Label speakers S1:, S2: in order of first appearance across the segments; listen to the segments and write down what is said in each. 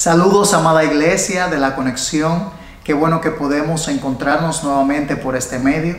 S1: Saludos, amada iglesia de la conexión. Qué bueno que podemos encontrarnos nuevamente por este medio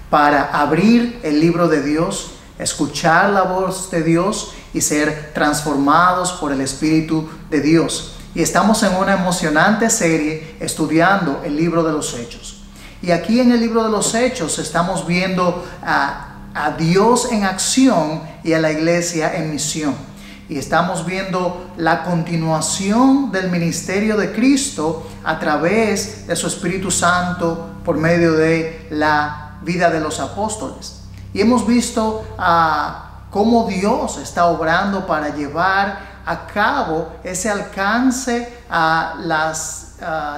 S1: para abrir el libro de Dios, escuchar la voz de Dios y ser transformados por el Espíritu de Dios. Y estamos en una emocionante serie estudiando el libro de los Hechos. Y aquí en el libro de los Hechos estamos viendo a Dios en acción y a la iglesia en misión. Y estamos viendo la continuación del ministerio de Cristo a través de su Espíritu Santo por medio de la vida de los apóstoles. Y hemos visto cómo Dios está obrando para llevar a cabo ese alcance a las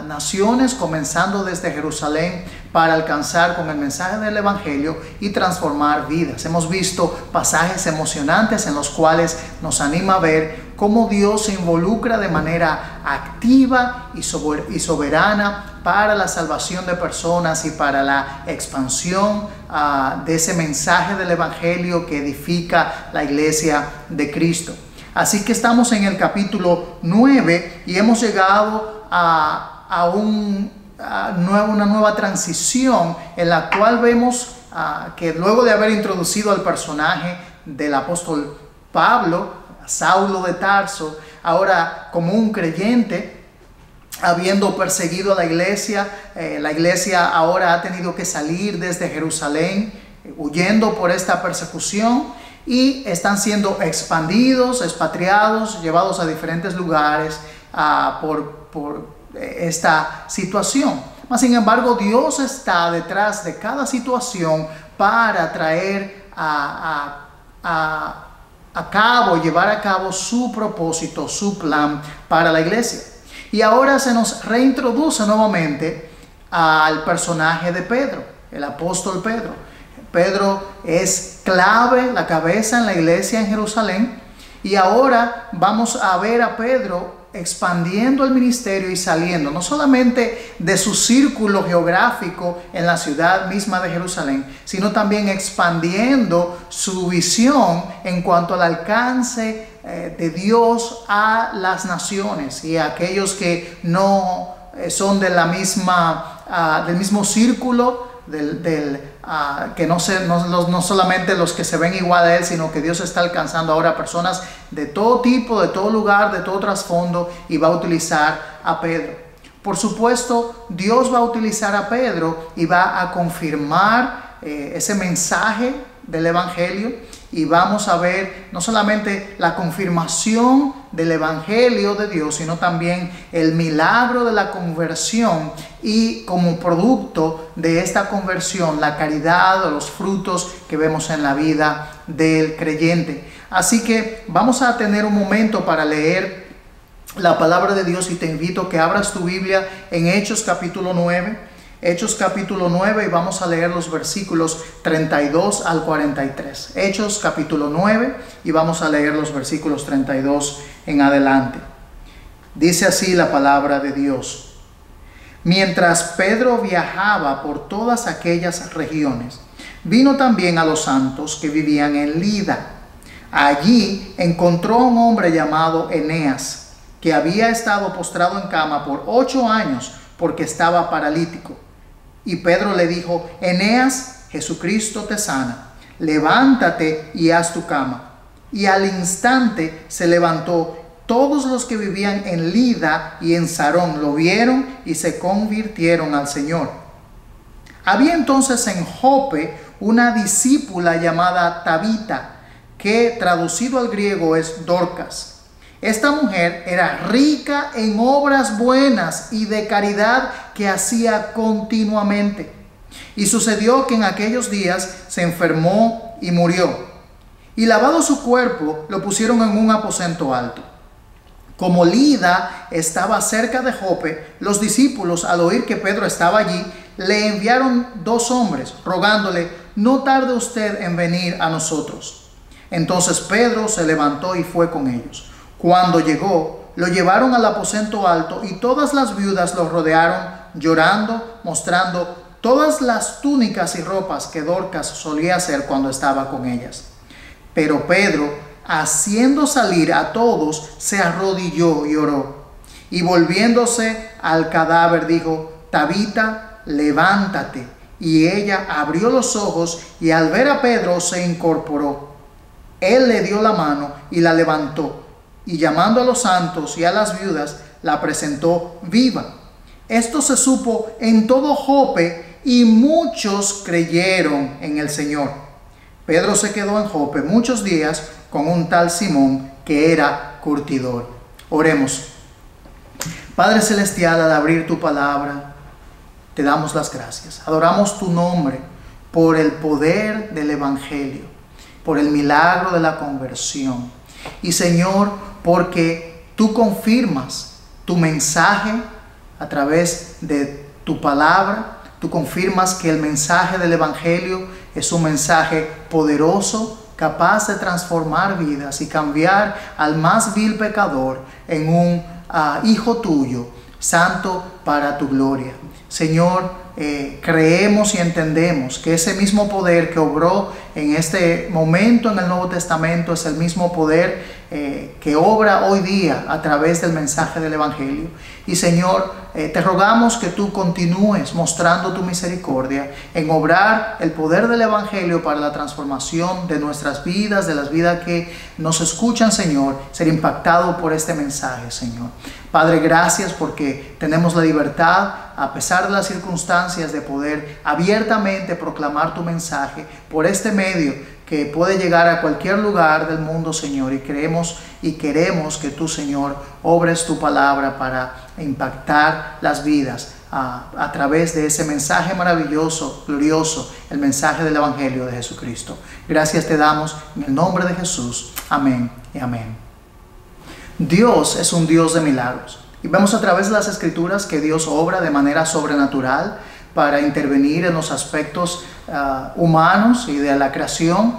S1: naciones, comenzando desde Jerusalén, para alcanzar con el mensaje del Evangelio y transformar vidas. Hemos visto pasajes emocionantes en los cuales nos anima a ver cómo Dios se involucra de manera activa y soberana para la salvación de personas y para la expansión de ese mensaje del Evangelio que edifica la iglesia de Cristo. Así que estamos en el capítulo 9 y hemos llegado a una nueva transición en la cual vemos que luego de haber introducido al personaje del apóstol Pablo, Saulo de Tarso, ahora como un creyente, habiendo perseguido a la iglesia ahora ha tenido que salir desde Jerusalén, huyendo por esta persecución, y están siendo expandidos, expatriados, llevados a diferentes lugares por esta situación. Mas sin embargo, Dios está detrás de cada situación para traer llevar a cabo su propósito, su plan para la iglesia. Y ahora se nos reintroduce nuevamente al personaje de Pedro, el apóstol Pedro. Pedro es clave, la cabeza en la iglesia en Jerusalén, y ahora vamos a ver a Pedro expandiendo el ministerio y saliendo no solamente de su círculo geográfico en la ciudad misma de Jerusalén, sino también expandiendo su visión en cuanto al alcance de Dios a las naciones y a aquellos que no son de la del mismo círculo, que no solamente los que se ven igual a él, sino que Dios está alcanzando ahora personas de todo tipo, de todo lugar, de todo trasfondo, y va a utilizar a Pedro. Por supuesto, Dios va a utilizar a Pedro y va a confirmar ese mensaje del Evangelio, y vamos a ver no solamente la confirmación del Evangelio de Dios, sino también el milagro de la conversión, y como producto de esta conversión, la caridad o los frutos que vemos en la vida del creyente. Así que vamos a tener un momento para leer la palabra de Dios, y te invito a que abras tu Biblia en Hechos capítulo 9. Hechos capítulo 9, y vamos a leer los versículos 32 al 43. Hechos capítulo 9, y vamos a leer los versículos 32 en adelante. Dice así la palabra de Dios. Mientras Pedro viajaba por todas aquellas regiones, vino también a los santos que vivían en Lida. Allí encontró a un hombre llamado Eneas, que había estado postrado en cama por 8 años porque estaba paralítico. Y Pedro le dijo: Eneas, Jesucristo te sana, levántate y haz tu cama. Y al instante se levantó. Todos los que vivían en Lida y en Sarón lo vieron y se convirtieron al Señor. Había entonces en Jope una discípula llamada Tabita, que traducido al griego es Dorcas. Esta mujer era rica en obras buenas y de caridad que hacía continuamente. Y sucedió que en aquellos días se enfermó y murió. Y lavado su cuerpo, lo pusieron en un aposento alto. Como Lida estaba cerca de Jope, los discípulos, al oír que Pedro estaba allí, le enviaron 2 hombres, rogándole: no tarde usted en venir a nosotros. Entonces Pedro se levantó y fue con ellos. Cuando llegó, lo llevaron al aposento alto, y todas las viudas lo rodearon llorando, mostrando todas las túnicas y ropas que Dorcas solía hacer cuando estaba con ellas. Pero Pedro, haciendo salir a todos, se arrodilló y oró. Y volviéndose al cadáver dijo: Tabita, levántate. Y ella abrió los ojos y al ver a Pedro se incorporó. Él le dio la mano y la levantó, y llamando a los santos y a las viudas, la presentó viva. Esto se supo en todo Jope, y muchos creyeron en el Señor. Pedro se quedó en Jope muchos días con un tal Simón, que era curtidor. Oremos. Padre celestial, al abrir tu palabra, te damos las gracias. Adoramos tu nombre por el poder del Evangelio, por el milagro de la conversión. Y Señor, porque tú confirmas tu mensaje a través de tu palabra. Tú confirmas que el mensaje del Evangelio es un mensaje poderoso, capaz de transformar vidas y cambiar al más vil pecador en un hijo tuyo, santo para tu gloria. Señor, creemos y entendemos que ese mismo poder que obró en este momento en el Nuevo Testamento es el mismo poder que obra hoy día a través del mensaje del Evangelio. Y Señor, te rogamos que tú continúes mostrando tu misericordia en obrar el poder del Evangelio para la transformación de nuestras vidas, de las vidas que nos escuchan, Señor, ser impactado por este mensaje, Señor. Padre, gracias porque tenemos la libertad, a pesar de las circunstancias, de poder abiertamente proclamar tu mensaje por este medio que puede llegar a cualquier lugar del mundo, Señor, y creemos y queremos que tú, Señor, obres tu palabra para impactar las vidas a través de ese mensaje maravilloso, glorioso, el mensaje del Evangelio de Jesucristo. Gracias te damos en el nombre de Jesús. Amén y amén. Dios es un Dios de milagros, y vemos a través de las Escrituras que Dios obra de manera sobrenatural para intervenir en los aspectos humanos y de la creación,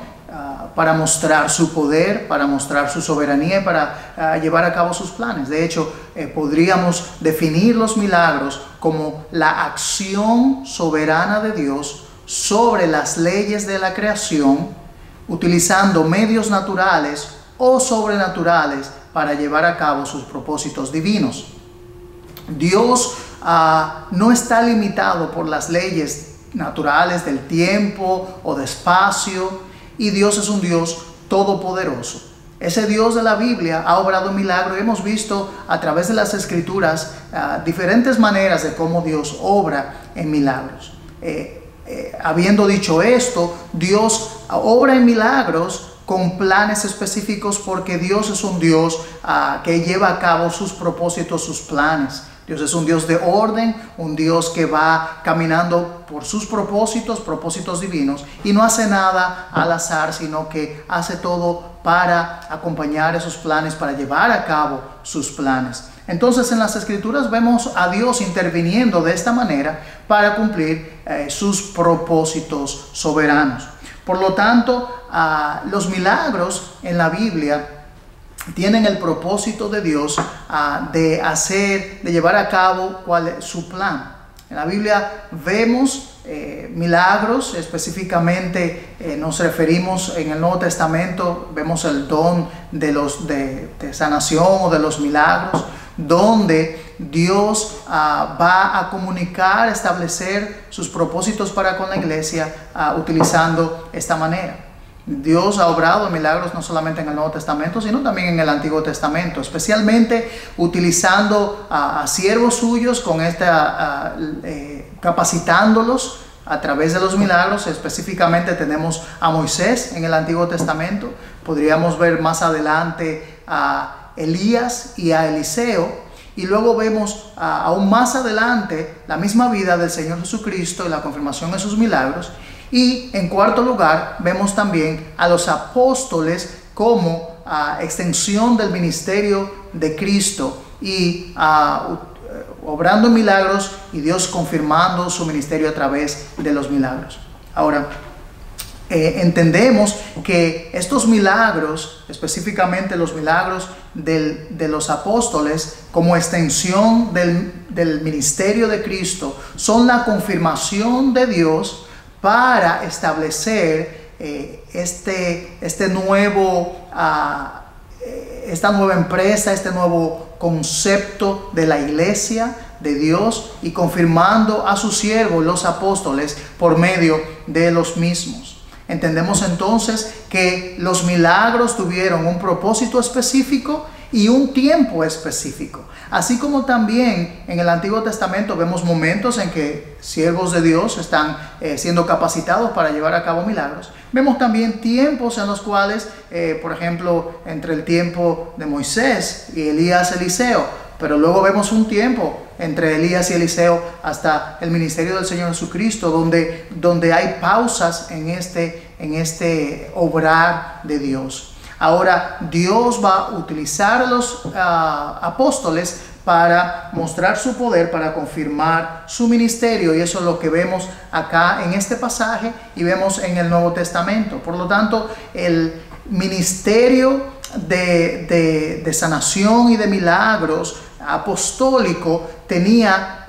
S1: para mostrar su poder, para mostrar su soberanía y para llevar a cabo sus planes. De hecho, podríamos definir los milagros como la acción soberana de Dios sobre las leyes de la creación, utilizando medios naturales o sobrenaturales para llevar a cabo sus propósitos divinos. Dios no está limitado por las leyes naturales del tiempo o de espacio, y Dios es un Dios todopoderoso. Ese Dios de la Biblia ha obrado milagros. Hemos visto a través de las Escrituras diferentes maneras de cómo Dios obra en milagros. Habiendo dicho esto, Dios obra en milagros con planes específicos, porque Dios es un Dios que lleva a cabo sus propósitos, sus planes. Dios es un Dios de orden, un Dios que va caminando por sus propósitos divinos, y no hace nada al azar, sino que hace todo para acompañar esos planes, para llevar a cabo sus planes. Entonces, en las Escrituras vemos a Dios interviniendo de esta manera para cumplir sus propósitos soberanos. Por lo tanto, los milagros en la Biblia tienen el propósito de Dios de llevar a cabo cuál es su plan. En la Biblia vemos milagros, específicamente nos referimos en el Nuevo Testamento, vemos el don de sanación o de los milagros, donde Dios va a comunicar, establecer sus propósitos para con la iglesia utilizando esta manera. Dios ha obrado milagros no solamente en el Nuevo Testamento, sino también en el Antiguo Testamento, especialmente utilizando a siervos suyos, capacitándolos a través de los milagros. Específicamente tenemos a Moisés en el Antiguo Testamento. Podríamos ver más adelante a Elías y a Eliseo. Y luego vemos aún más adelante la misma vida del Señor Jesucristo y la confirmación de sus milagros. Y en cuarto lugar, vemos también a los apóstoles como extensión del ministerio de Cristo y obrando milagros, y Dios confirmando su ministerio a través de los milagros. Ahora, entendemos que estos milagros, específicamente los milagros de los apóstoles como extensión del ministerio de Cristo, son la confirmación de Dios para establecer esta nueva empresa, este nuevo concepto de la iglesia de Dios y confirmando a sus siervos, los apóstoles, por medio de los mismos. Entendemos entonces que los milagros tuvieron un propósito específico y un tiempo específico. Así como también en el Antiguo Testamento vemos momentos en que siervos de Dios están siendo capacitados para llevar a cabo milagros. Vemos también tiempos en los cuales, por ejemplo, entre el tiempo de Moisés y Elías-Eliseo, pero luego vemos un tiempo entre Elías y Eliseo hasta el ministerio del Señor Jesucristo, donde hay pausas en este obrar de Dios. Ahora Dios va a utilizar a los apóstoles para mostrar su poder, para confirmar su ministerio, y eso es lo que vemos acá en este pasaje y vemos en el Nuevo Testamento. Por lo tanto, el ministerio de sanación y de milagros apostólico tenía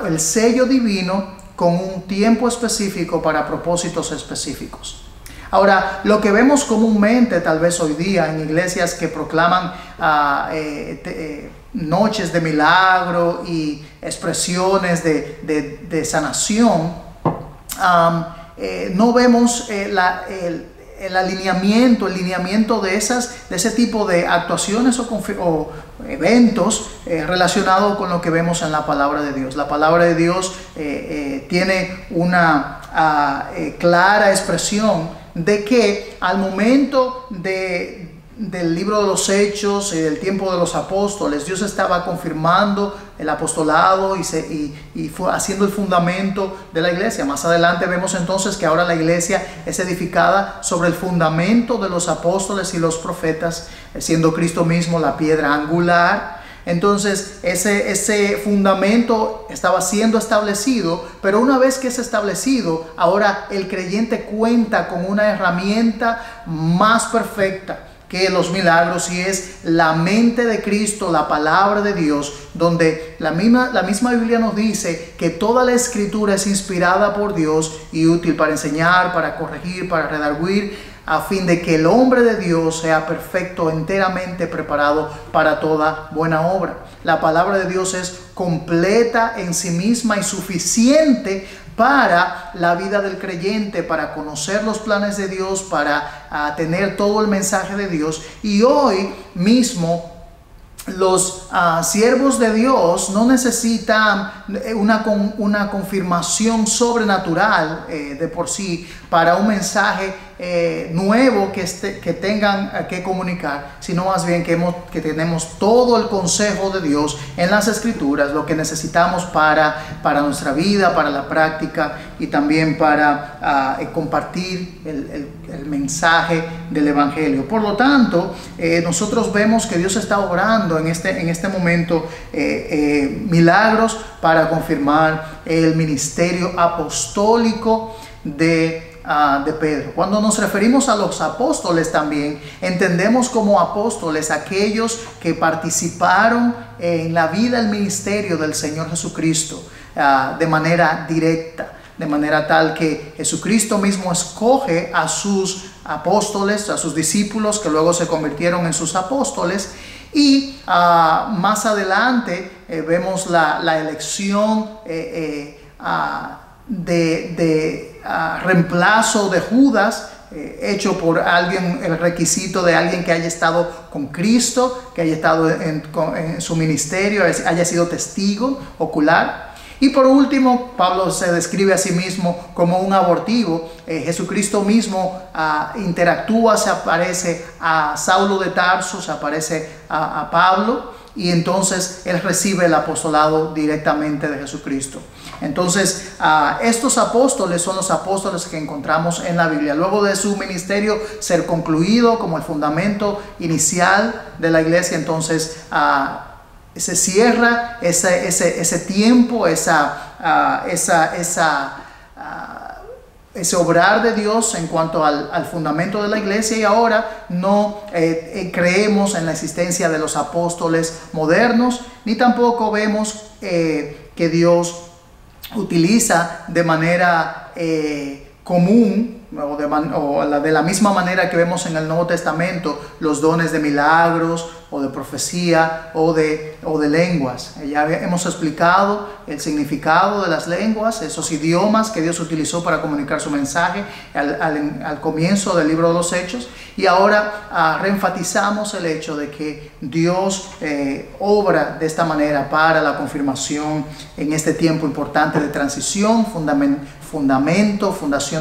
S1: el sello divino con un tiempo específico para propósitos específicos. Ahora, lo que vemos comúnmente tal vez hoy día en iglesias que proclaman noches de milagro y expresiones de sanación, no vemos el lineamiento de ese tipo de actuaciones o eventos relacionados con lo que vemos en la palabra de Dios. La palabra de Dios tiene una clara expresión de que al momento del libro de los Hechos y del tiempo de los apóstoles, Dios estaba confirmando el apostolado y fue haciendo el fundamento de la iglesia. Más adelante vemos entonces que ahora la iglesia es edificada sobre el fundamento de los apóstoles y los profetas, siendo Cristo mismo la piedra angular. Entonces ese fundamento estaba siendo establecido, pero una vez que es establecido, ahora el creyente cuenta con una herramienta más perfecta que los milagros, y es la mente de Cristo, la palabra de Dios, donde la misma Biblia nos dice que toda la escritura es inspirada por Dios y útil para enseñar, para corregir, para redarguir, a fin de que el hombre de Dios sea perfecto, enteramente preparado para toda buena obra. La palabra de Dios es completa en sí misma y suficiente para la vida del creyente, para conocer los planes de Dios, para tener todo el mensaje de Dios. Y hoy mismo los siervos de Dios no necesitan una confirmación sobrenatural de por sí para un mensaje nuevo que tengan que comunicar, sino más bien que tenemos todo el consejo de Dios en las Escrituras, lo que necesitamos para nuestra vida, para la práctica y también para compartir el mensaje del Evangelio. Por lo tanto, nosotros vemos que Dios está obrando en este momento milagros para confirmar el ministerio apostólico de Pedro. Cuando nos referimos a los apóstoles también, entendemos como apóstoles aquellos que participaron en la vida, el ministerio del Señor Jesucristo de manera directa, de manera tal que Jesucristo mismo escoge a sus apóstoles, a sus discípulos, que luego se convirtieron en sus apóstoles. Y más adelante vemos la elección de reemplazo de Judas, hecho por alguien, el requisito de alguien que haya estado con Cristo, que haya estado en su ministerio, haya sido testigo ocular. Y por último, Pablo se describe a sí mismo como un abortivo. Jesucristo mismo interactúa, se aparece a Saulo de Tarso, se aparece a Pablo, y entonces él recibe el apostolado directamente de Jesucristo. Entonces, estos apóstoles son los apóstoles que encontramos en la Biblia. Luego de su ministerio ser concluido como el fundamento inicial de la iglesia, entonces se cierra ese tiempo, ese obrar de Dios en cuanto al fundamento de la iglesia, y ahora no creemos en la existencia de los apóstoles modernos, ni tampoco vemos que Dios utiliza de manera común o de la misma manera que vemos en el Nuevo Testamento los dones de milagros o de profecía o de lenguas. Ya hemos explicado el significado de las lenguas, esos idiomas que Dios utilizó para comunicar su mensaje al comienzo del libro de los Hechos, y ahora reenfatizamos el hecho de que Dios obra de esta manera para la confirmación en este tiempo importante de transición, fundación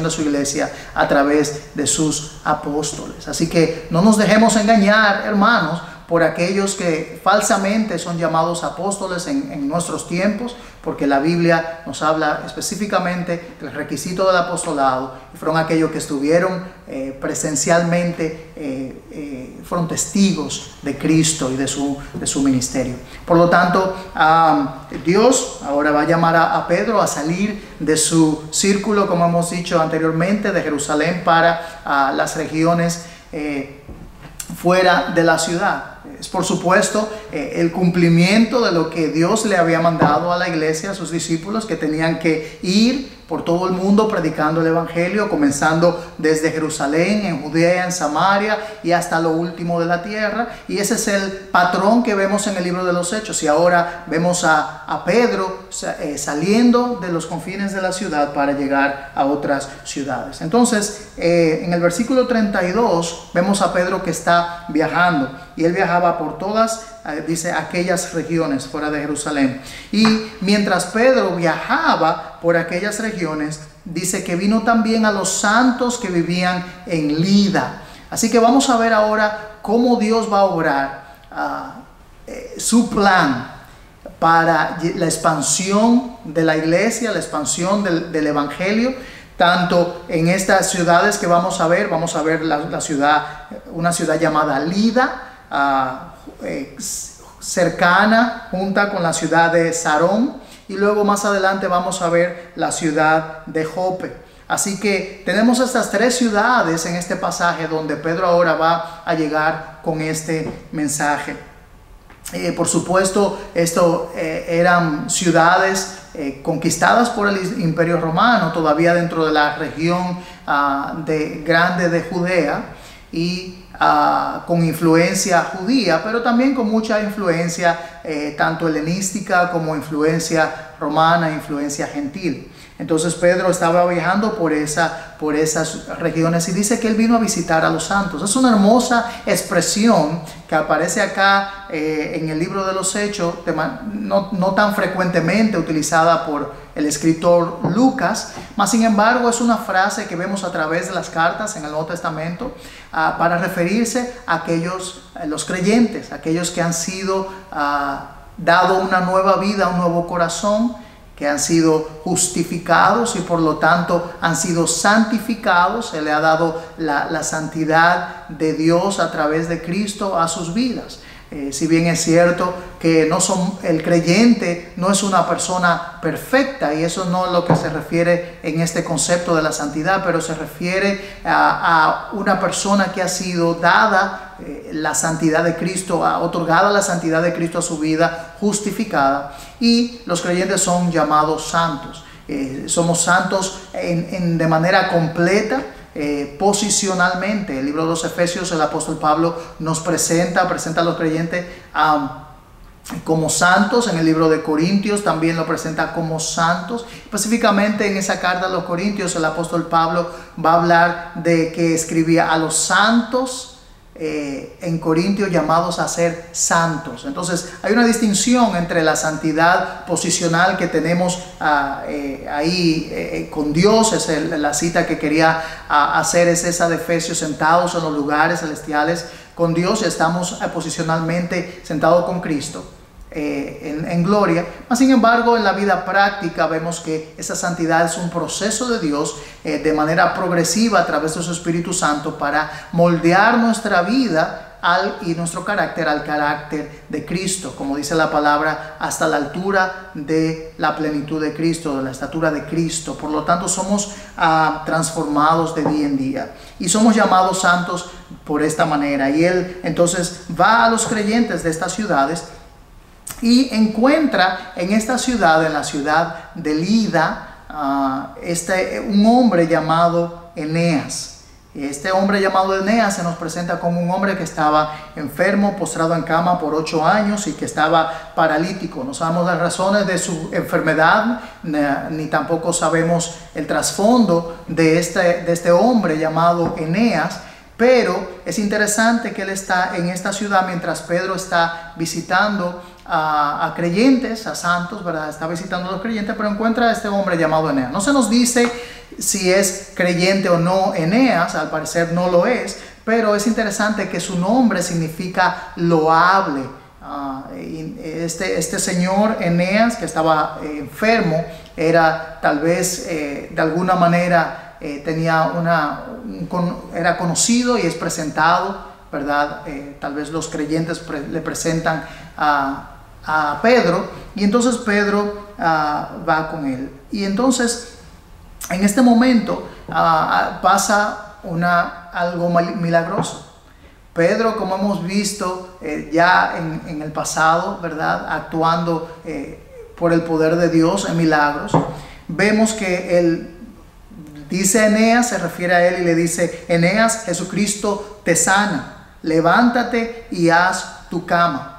S1: de su iglesia a través de sus apóstoles. Así que no nos dejemos engañar, hermanos, por aquellos que falsamente son llamados apóstoles en nuestros tiempos, porque la Biblia nos habla específicamente del requisito del apostolado, y fueron aquellos que estuvieron presencialmente, fueron testigos de Cristo y de su ministerio. Por lo tanto, Dios ahora va a llamar a Pedro a salir de su círculo, como hemos dicho anteriormente, de Jerusalén para las regiones fuera de la ciudad. Es por supuesto el cumplimiento de lo que Dios le había mandado a la iglesia, a sus discípulos, que tenían que ir por todo el mundo predicando el evangelio, comenzando desde Jerusalén, en Judea, en Samaria y hasta lo último de la tierra. Y ese es el patrón que vemos en el libro de los Hechos. Y ahora vemos a Pedro saliendo de los confines de la ciudad para llegar a otras ciudades. Entonces, en el versículo 32 vemos a Pedro que está viajando, y él viajaba por todas, dice, aquellas regiones fuera de Jerusalén. Y mientras Pedro viajaba por aquellas regiones, dice que vino también a los santos que vivían en Lida. Así que vamos a ver ahora cómo Dios va a obrar su plan para la expansión de la iglesia, la expansión del evangelio, tanto en estas ciudades que vamos a ver la ciudad, una ciudad llamada Lida, cercana, junta con la ciudad de Sarón, y luego más adelante vamos a ver la ciudad de Jope. Así que tenemos estas tres ciudades en este pasaje donde Pedro ahora va a llegar con este mensaje. Por supuesto, esto eran ciudades conquistadas por el Imperio Romano, todavía dentro de la región grande de Judea, y con influencia judía, pero también con mucha influencia tanto helenística como influencia romana, influencia gentil. Entonces Pedro estaba viajando por esas regiones, y dice que él vino a visitar a los santos. Es una hermosa expresión que aparece acá en el libro de los Hechos, no tan frecuentemente utilizada por el escritor Lucas, mas sin embargo es una frase que vemos a través de las cartas en el Nuevo Testamento para referirse a los creyentes, aquellos que han sido dado una nueva vida, un nuevo corazón, que han sido justificados y por lo tanto han sido santificados. Se le ha dado la santidad de Dios a través de Cristo a sus vidas. Si bien es cierto que el creyente no es una persona perfecta, y eso no es lo que se refiere en este concepto de la santidad, pero se refiere a una persona que ha sido dada la santidad de Cristo, otorgada la santidad de Cristo a su vida, justificada, y los creyentes son llamados santos. Somos santos de manera completa. Posicionalmente, el libro de los Efesios, el apóstol Pablo nos presenta a los creyentes como santos. En el libro de Corintios también lo presenta como santos. Específicamente en esa carta a los Corintios, el apóstol Pablo va a hablar de que escribía a los santos en Corintios llamados a ser santos. Entonces hay una distinción entre la santidad posicional que tenemos ahí con Dios. La cita que quería hacer es esa de Efesios: sentados en los lugares celestiales con Dios. Estamos posicionalmente sentados con Cristo en gloria. Mas sin embargo, en la vida práctica vemos que esa santidad es un proceso de Dios de manera progresiva a través de su Espíritu Santo para moldear nuestra vida y nuestro carácter al carácter de Cristo, como dice la palabra, hasta la altura de la plenitud de Cristo, de la estatura de Cristo. Por lo tanto, somos transformados de día en día y somos llamados santos por esta manera. Y él entonces va a los creyentes de estas ciudades y encuentra en esta ciudad, en la ciudad de Lida, un hombre llamado Eneas. Este hombre llamado Eneas se nos presenta como un hombre que estaba enfermo, postrado en cama por 8 años y que estaba paralítico. No sabemos las razones de su enfermedad, ni tampoco sabemos el trasfondo de este hombre llamado Eneas, pero es interesante que él está en esta ciudad mientras Pedro está visitando a creyentes, a santos, ¿verdad? Está visitando a los creyentes, pero encuentra a este hombre llamado Eneas. No se nos dice si es creyente o no Eneas, al parecer no lo es, pero es interesante que su nombre significa loable. Este señor Eneas, que estaba enfermo, era tal vez de alguna manera era conocido y es presentado, ¿verdad? Tal vez los creyentes le presentan a Pedro, y entonces Pedro va con él. Y entonces en este momento pasa algo milagroso. Pedro, como hemos visto ya en el pasado, ¿verdad? Actuando por el poder de Dios en milagros, vemos que él dice a Eneas, se refiere a él y le dice: Eneas, Jesucristo te sana, levántate y haz tu cama.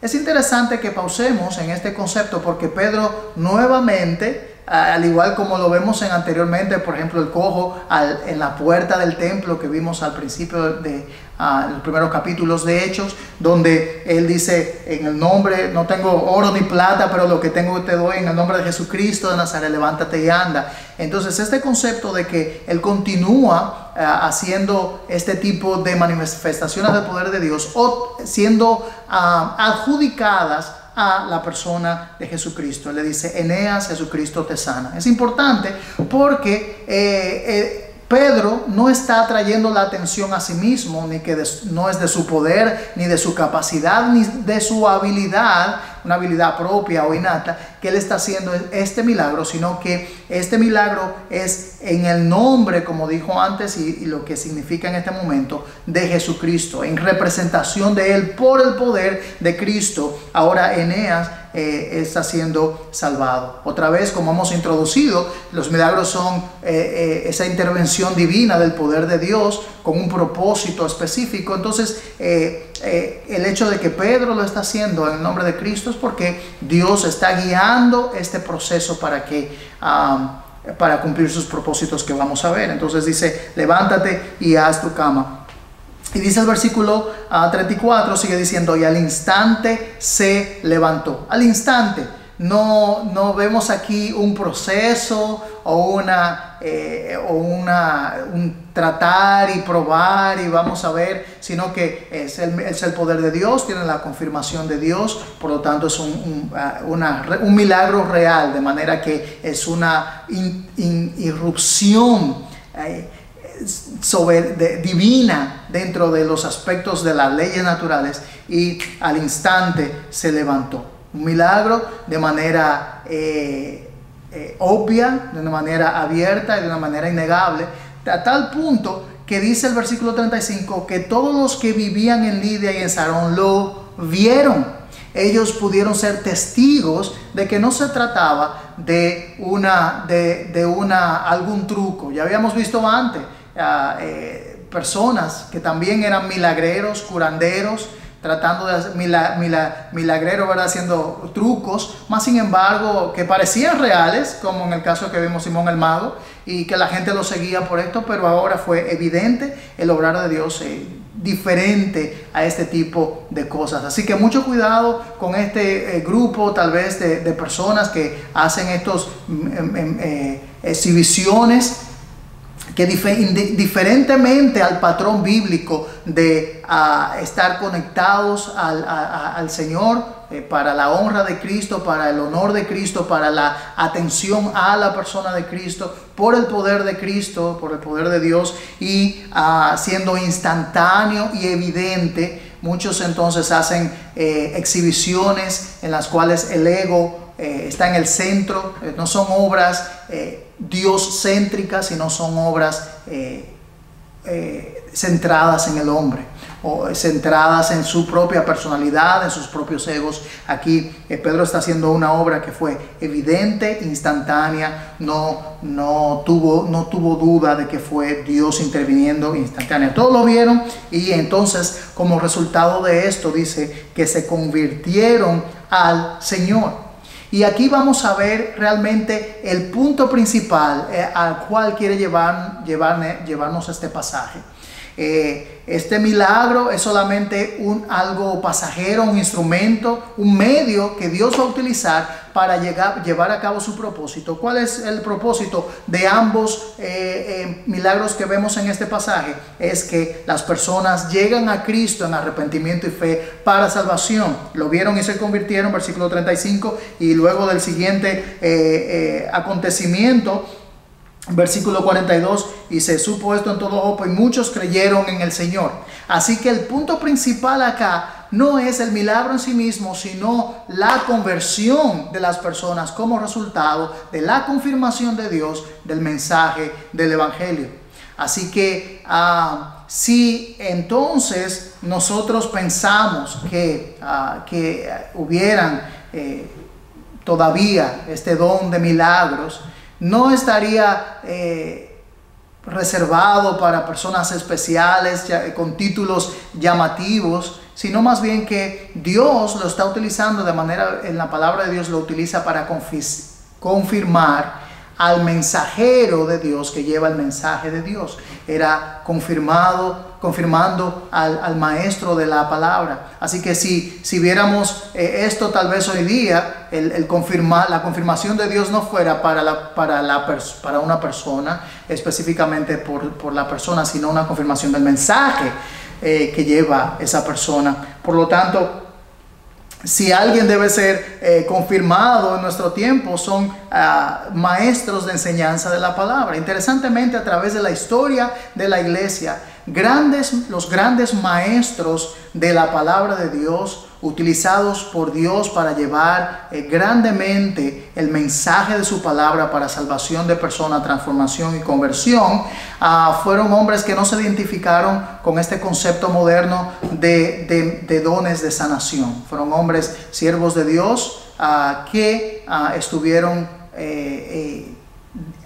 S1: Es interesante que pausemos en este concepto porque Pedro nuevamente, al igual como lo vemos anteriormente, por ejemplo el cojo en la puerta del templo que vimos al principio de los primeros capítulos de Hechos, donde él dice: en el nombre, no tengo oro ni plata, pero lo que tengo te doy, en el nombre de Jesucristo de Nazaret, levántate y anda. Entonces este concepto de que él continúa haciendo este tipo de manifestaciones del poder de Dios o siendo adjudicadas a la persona de Jesucristo. Él le dice: Eneas, Jesucristo te sana. Es importante porque Pedro no está trayendo la atención a sí mismo, ni que no es de su poder, ni de su capacidad, ni de su habilidad, una habilidad propia o innata, que él está haciendo este milagro, sino que este milagro es en el nombre, como dijo antes, y lo que significa en este momento, de Jesucristo, en representación de él por el poder de Cristo. Ahora Eneas está siendo salvado. Otra vez, como hemos introducido, los milagros son esa intervención divina del poder de Dios con un propósito específico. Entonces el hecho de que Pedro lo está haciendo en el nombre de Cristo es porque Dios está guiando este proceso para cumplir sus propósitos que vamos a ver. Entonces dice: levántate y haz tu cama. Y dice el versículo 34, sigue diciendo: y al instante se levantó. Al instante. No vemos aquí un proceso o un tratar y probar y vamos a ver, sino que es el poder de Dios, tiene la confirmación de Dios, por lo tanto es un milagro real, de manera que es una irrupción divina dentro de los aspectos de las leyes naturales, y al instante se levantó. Un milagro de manera obvia, de una manera abierta y de una manera innegable, a tal punto que dice el versículo 35 que todos los que vivían en Lidia y en Sarón lo vieron. Ellos pudieron ser testigos de que no se trataba de algún truco. Ya habíamos visto antes personas que también eran milagreros, curanderos, tratando de hacer milagreros, ¿verdad? Haciendo trucos, más sin embargo que parecían reales, como en el caso que vimos Simón el Mago, y que la gente lo seguía por esto, pero ahora fue evidente el obrar de Dios diferente a este tipo de cosas. Así que mucho cuidado con este grupo tal vez de personas que hacen estos exhibiciones que diferentemente al patrón bíblico de estar conectados al Señor, para la honra de Cristo, para el honor de Cristo, para la atención a la persona de Cristo, por el poder de Cristo, por el poder de Dios, y siendo instantáneo y evidente. Muchos entonces hacen exhibiciones en las cuales el ego está en el centro. No son obras Dios céntricas, sino son obras centradas en el hombre. centradas en su propia personalidad, en sus propios egos. Aquí Pedro está haciendo una obra que fue evidente, instantánea, no tuvo duda de que fue Dios interviniendo instantánea. Todos lo vieron, y entonces como resultado de esto dice que se convirtieron al Señor. Y aquí vamos a ver realmente el punto principal al cual quiere llevarnos este pasaje. Este milagro es solamente algo pasajero, un instrumento, un medio que Dios va a utilizar para llevar a cabo su propósito. ¿Cuál es el propósito de ambos milagros que vemos en este pasaje? Es que las personas llegan a Cristo en arrepentimiento y fe para salvación. Lo vieron y se convirtieron, versículo 35, y luego del siguiente acontecimiento, versículo 42, y se supo esto en todo Joppe y muchos creyeron en el Señor. Así que el punto principal acá no es el milagro en sí mismo, sino la conversión de las personas como resultado de la confirmación de Dios del mensaje del Evangelio. Así que si entonces nosotros pensamos que hubieran todavía este don de milagros, no estaría reservado para personas especiales con títulos llamativos, sino más bien que Dios lo está utilizando de manera, en la palabra de Dios lo utiliza para confirmar al mensajero de Dios que lleva el mensaje de Dios. Era confirmando al maestro de la palabra. Así que si viéramos esto tal vez hoy día, la confirmación de Dios no fuera para una persona, específicamente por la persona, sino una confirmación del mensaje que lleva esa persona. Por lo tanto, si alguien debe ser confirmado en nuestro tiempo, son maestros de enseñanza de la palabra. Interesantemente, a través de la historia de la iglesia, los grandes maestros de la palabra de Dios, utilizados por Dios para llevar grandemente el mensaje de su palabra para salvación de personas, transformación y conversión, fueron hombres que no se identificaron con este concepto moderno de dones de sanación. Fueron hombres siervos de Dios que estuvieron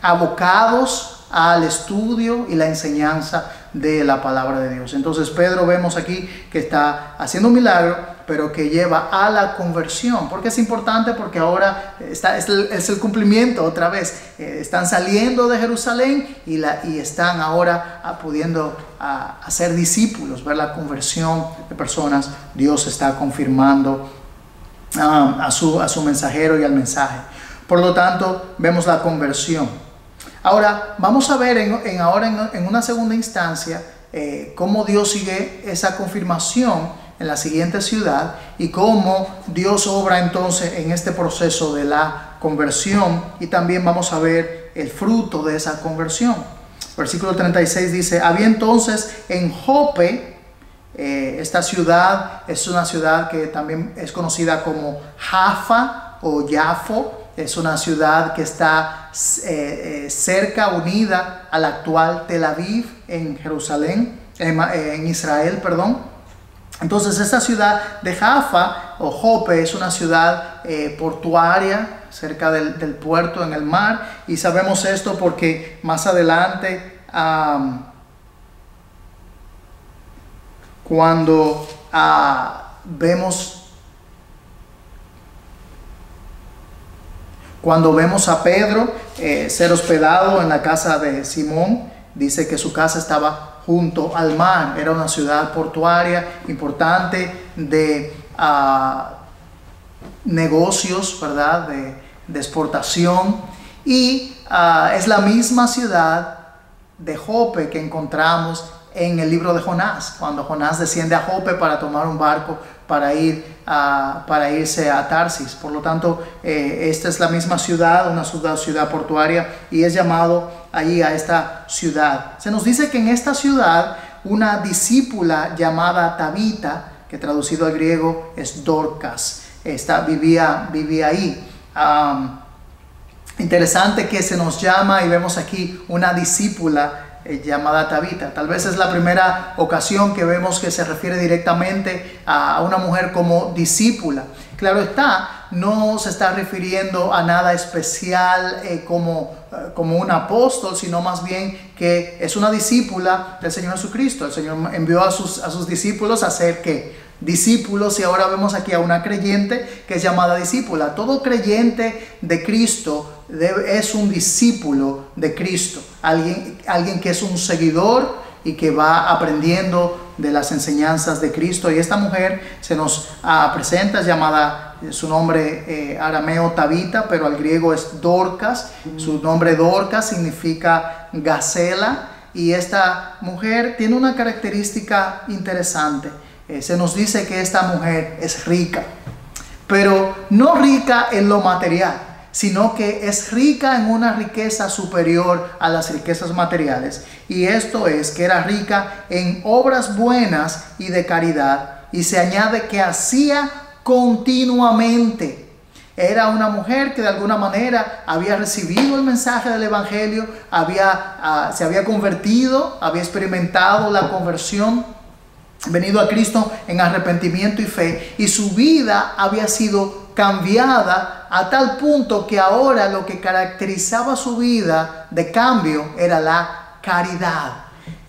S1: abocados al estudio y la enseñanza de la palabra de Dios. Entonces Pedro vemos aquí que está haciendo un milagro, pero que lleva a la conversión. ¿Por qué es importante? Porque ahora es el cumplimiento otra vez. Están saliendo de Jerusalén y están ahora pudiendo hacer discípulos, ver la conversión de personas. Dios está confirmando a su mensajero y al mensaje. Por lo tanto, vemos la conversión. Ahora, vamos a ver en una segunda instancia cómo Dios sigue esa confirmación en la siguiente ciudad y cómo Dios obra entonces en este proceso de la conversión, y también vamos a ver el fruto de esa conversión. Versículo 36 dice: había entonces en Joppe, esta ciudad es una ciudad que también es conocida como Jaffa o Jafo. Es una ciudad que está cerca, unida a la actual Tel Aviv en Jerusalén, en Israel, perdón. Entonces esta ciudad de Jaffa o Joppe es una ciudad portuaria, cerca del puerto en el mar, y sabemos esto porque más adelante, cuando vemos a Pedro ser hospedado en la casa de Simón, dice que su casa estaba junto al mar. Era una ciudad portuaria importante de negocios, ¿verdad? De exportación. Y es la misma ciudad de Joppe que encontramos en el libro de Jonás, cuando Jonás desciende a Joppe para tomar un barco para irse a Tarsis. Por lo tanto, esta es la misma ciudad, una ciudad portuaria, y es llamado allí a esta ciudad. Se nos dice que en esta ciudad una discípula llamada Tabita, que traducido al griego es Dorcas, vivía ahí. Interesante que se nos llama, y vemos aquí una discípula llamada Tabita. Tal vez es la primera ocasión que vemos que se refiere directamente a una mujer como discípula. Claro está, no se está refiriendo a nada especial como un apóstol, sino más bien que es una discípula del Señor Jesucristo. El Señor envió a sus discípulos a ser ¿qué? Discípulos, y ahora vemos aquí a una creyente que es llamada discípula. Todo creyente de Cristo es un discípulo de Cristo, alguien que es un seguidor y que va aprendiendo de las enseñanzas de Cristo. Y esta mujer se nos presenta, es llamada, su nombre arameo Tabita, pero al griego es Dorcas. Su nombre Dorcas significa gacela, y esta mujer tiene una característica interesante. Se nos dice que esta mujer es rica, pero no rica en lo material, sino que es rica en una riqueza superior a las riquezas materiales. Y esto es que era rica en obras buenas y de caridad, y se añade que hacía continuamente. Era una mujer que de alguna manera había recibido el mensaje del Evangelio, se había convertido, había experimentado la conversión, venido a Cristo en arrepentimiento y fe, y su vida había sido cambiada a tal punto que ahora lo que caracterizaba su vida de cambio era la caridad,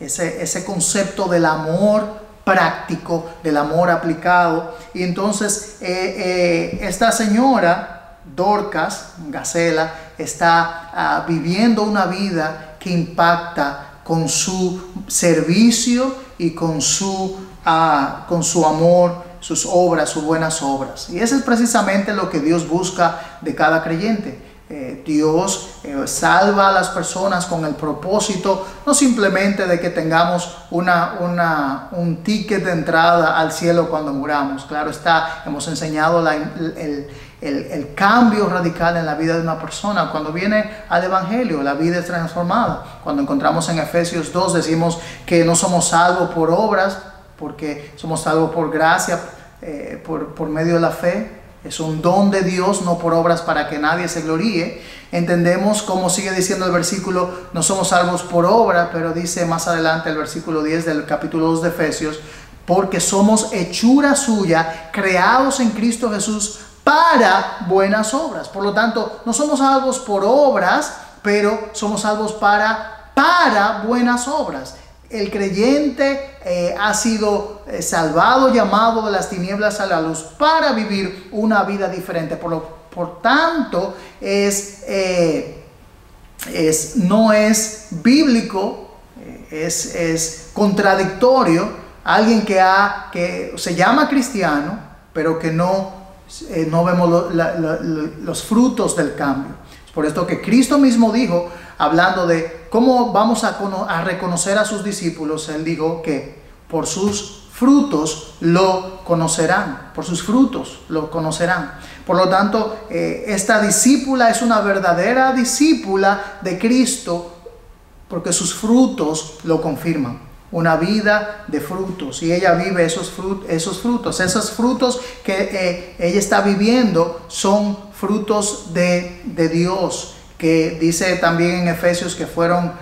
S1: ese concepto del amor práctico, del amor aplicado. Y entonces esta señora Dorcas, Gacela, está viviendo una vida que impacta con su servicio y con su amor, sus obras, sus buenas obras. Y eso es precisamente lo que Dios busca de cada creyente. Dios salva a las personas con el propósito no simplemente de que tengamos un ticket de entrada al cielo cuando muramos. Claro está, hemos enseñado el cambio radical en la vida de una persona. Cuando viene al Evangelio, la vida es transformada. Cuando encontramos en Efesios 2, decimos que no somos salvos por obras, porque somos salvos por gracia, por medio de la fe. Es un don de Dios, no por obras para que nadie se gloríe. Entendemos, como sigue diciendo el versículo, no somos salvos por obra, pero dice más adelante el versículo 10 del capítulo 2 de Efesios, porque somos hechura suya, creados en Cristo Jesús para buenas obras. Por lo tanto, no somos salvos por obras, pero somos salvos para buenas obras. El creyente ha sido salvado, llamado de las tinieblas a la luz para vivir una vida diferente. Por tanto, no es bíblico, es contradictorio alguien que se llama cristiano, pero que no vemos los frutos del cambio. Es por esto que Cristo mismo dijo, hablando de cómo vamos a reconocer a sus discípulos, Él dijo que por sus frutos lo conocerán. Por sus frutos lo conocerán. Por lo tanto, esta discípula es una verdadera discípula de Cristo porque sus frutos lo confirman. Una vida de frutos, y ella vive esos frutos. Esos frutos que ella está viviendo son frutos de Dios, que dice también en Efesios que fueron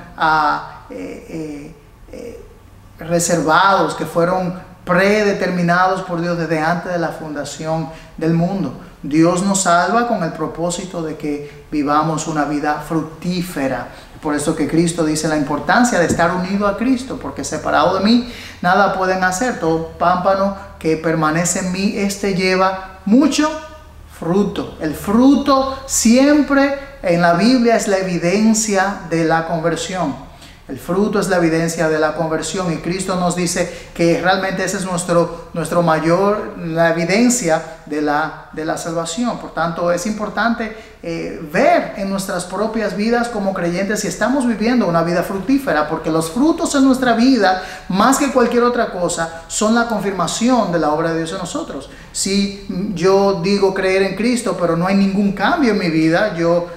S1: reservados, que fueron predeterminados por Dios desde antes de la fundación del mundo. Dios nos salva con el propósito de que vivamos una vida fructífera. Por eso que Cristo dice la importancia de estar unido a Cristo, porque separado de mí nada pueden hacer. Todo pámpano que permanece en mí, este lleva mucho fruto. El fruto siempre en la Biblia es la evidencia de la conversión. El fruto es la evidencia de la conversión, y Cristo nos dice que realmente ese es nuestro mayor, la evidencia de la salvación. Por tanto, es importante ver en nuestras propias vidas como creyentes si estamos viviendo una vida fructífera, porque los frutos en nuestra vida, más que cualquier otra cosa, son la confirmación de la obra de Dios en nosotros. Si yo digo creer en Cristo, pero no hay ningún cambio en mi vida, yo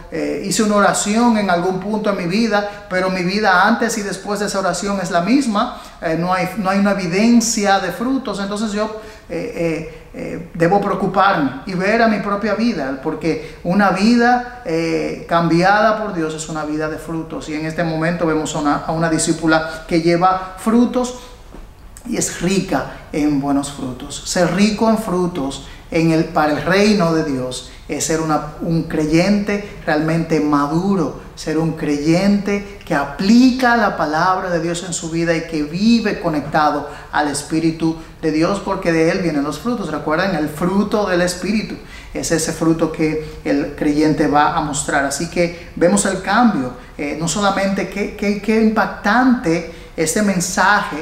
S1: hice una oración en algún punto en mi vida, pero mi vida antes y después de esa oración es la misma, no hay una evidencia de frutos, entonces yo debo preocuparme y ver a mi propia vida, porque una vida cambiada por Dios es una vida de frutos. Y en este momento vemos a una discípula que lleva frutos y es rica en buenos frutos. Ser rico en frutos para el reino de Dios es ser un creyente realmente maduro, ser un creyente que aplica la palabra de Dios en su vida y que vive conectado al Espíritu de Dios, porque de Él vienen los frutos. Recuerden, el fruto del Espíritu es ese fruto que el creyente va a mostrar. Así que vemos el cambio, no solamente qué impactante este mensaje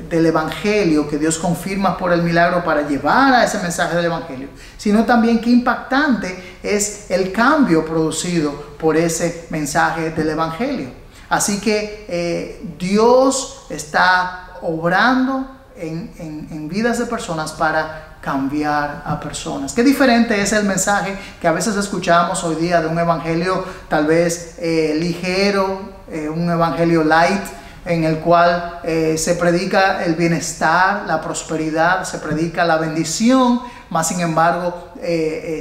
S1: del Evangelio que Dios confirma por el milagro para llevar a ese mensaje del Evangelio, sino también qué impactante es el cambio producido por ese mensaje del Evangelio. Así que Dios está obrando en vidas de personas para cambiar a personas. Qué diferente es el mensaje que a veces escuchamos hoy día de un evangelio tal vez ligero, un evangelio light, en el cual se predica el bienestar, la prosperidad, se predica la bendición, mas sin embargo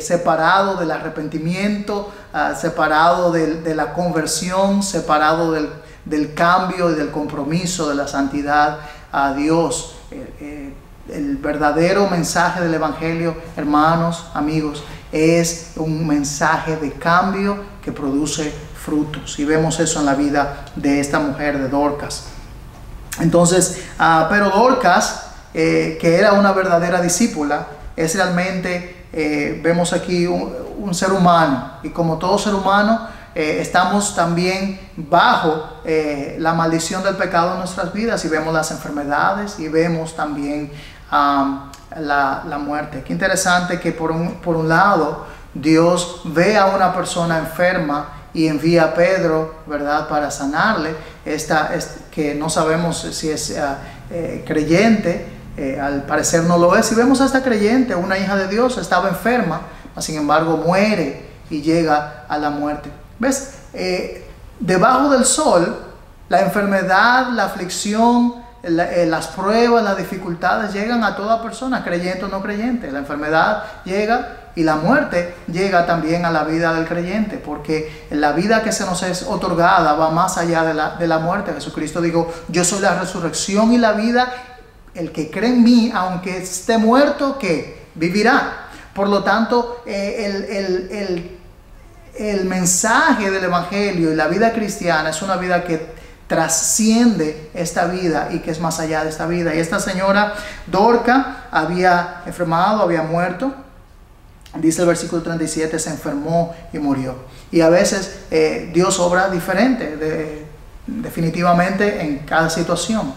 S1: separado del arrepentimiento, separado de la conversión, separado del cambio y del compromiso de la santidad a Dios. El verdadero mensaje del Evangelio, hermanos, amigos, es un mensaje de cambio que produce frutos, y vemos eso en la vida de esta mujer, de Dorcas. Entonces, pero Dorcas, que era una verdadera discípula, es realmente, vemos aquí un ser humano, y como todo ser humano, estamos también bajo la maldición del pecado en nuestras vidas, y vemos las enfermedades, y vemos también la muerte. Qué interesante que por un lado Dios ve a una persona enferma y envía a Pedro, ¿verdad?, para sanarle. Que no sabemos si es creyente, al parecer no lo es. Y vemos a esta creyente, una hija de Dios, estaba enferma, sin embargo muere y llega a la muerte. ¿Ves? Debajo del sol, la enfermedad, la aflicción, las pruebas, las dificultades llegan a toda persona, creyente o no creyente. La enfermedad llega y la muerte llega también a la vida del creyente, porque la vida que se nos es otorgada va más allá de la muerte. Jesucristo dijo: yo soy la resurrección y la vida, el que cree en mí, aunque esté muerto, ¿qué? Vivirá. Por lo tanto, el mensaje del Evangelio y la vida cristiana es una vida que trasciende esta vida y que es más allá de esta vida. Y esta señora Dorca había enfermado, había muerto. Dice el versículo 37, se enfermó y murió. Y a veces Dios obra diferente, definitivamente en cada situación.